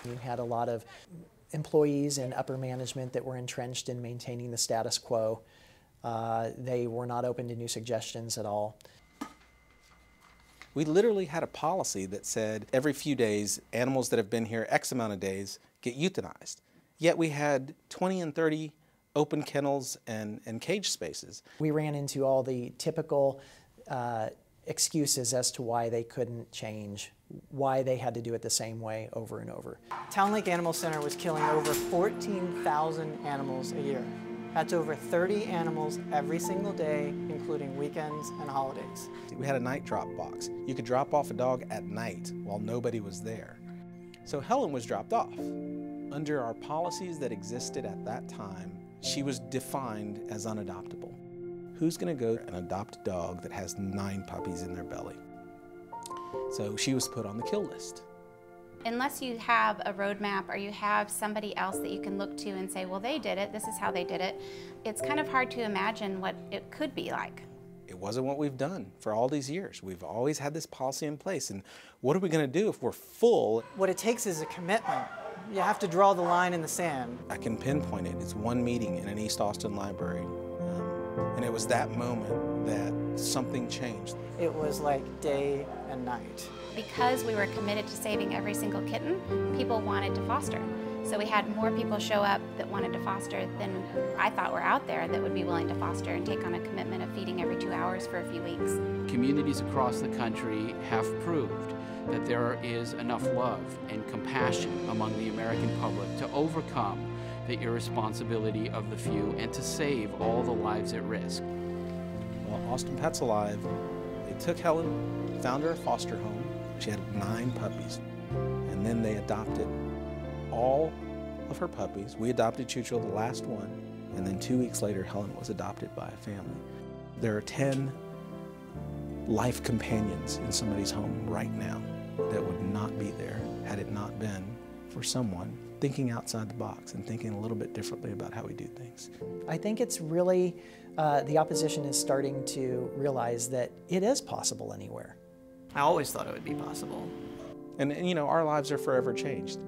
You had a lot of employees and upper management that were entrenched in maintaining the status quo. They were not open to new suggestions at all. We literally had a policy that said every few days, animals that have been here X amount of days get euthanized. Yet we had 20 and 30 open kennels and cage spaces. We ran into all the typical excuses as to why they couldn't change, why they had to do it the same way over and over. Town Lake Animal Center was killing over 14,000 animals a year. That's over 30 animals every single day, including weekends and holidays. We had a night drop box. You could drop off a dog at night while nobody was there. So Helen was dropped off. Under our policies that existed at that time, she was defined as unadoptable. Who's going to go and adopt a dog that has 9 puppies in their belly? So she was put on the kill list. Unless you have a roadmap or you have somebody else that you can look to and say, well, they did it, this is how they did it, it's kind of hard to imagine what it could be like. It wasn't what we've done for all these years. We've always had this policy in place, and what are we going to do if we're full? What it takes is a commitment. You have to draw the line in the sand. I can pinpoint it. It's one meeting in an East Austin library, and it was that moment that something changed. It was like day and night. Because we were committed to saving every single kitten, people wanted to foster. So we had more people show up that wanted to foster than I thought were out there that would be willing to foster and take on a commitment of feeding every 2 hours for a few weeks. Communities across the country have proved that there is enough love and compassion among the American public to overcome the irresponsibility of the few and to save all the lives at risk. Well, Austin Pets Alive, they took Helen, found her a foster home. She had 9 puppies, and then they adopted all of her puppies. We adopted Chucho, the last one, and then 2 weeks later, Helen was adopted by a family. There are 10 life companions in somebody's home right now that would not be there had it not been for someone thinking outside the box and thinking a little bit differently about how we do things. I think it's really, the opposition is starting to realize that it is possible anywhere. I always thought it would be possible. And you know, our lives are forever changed.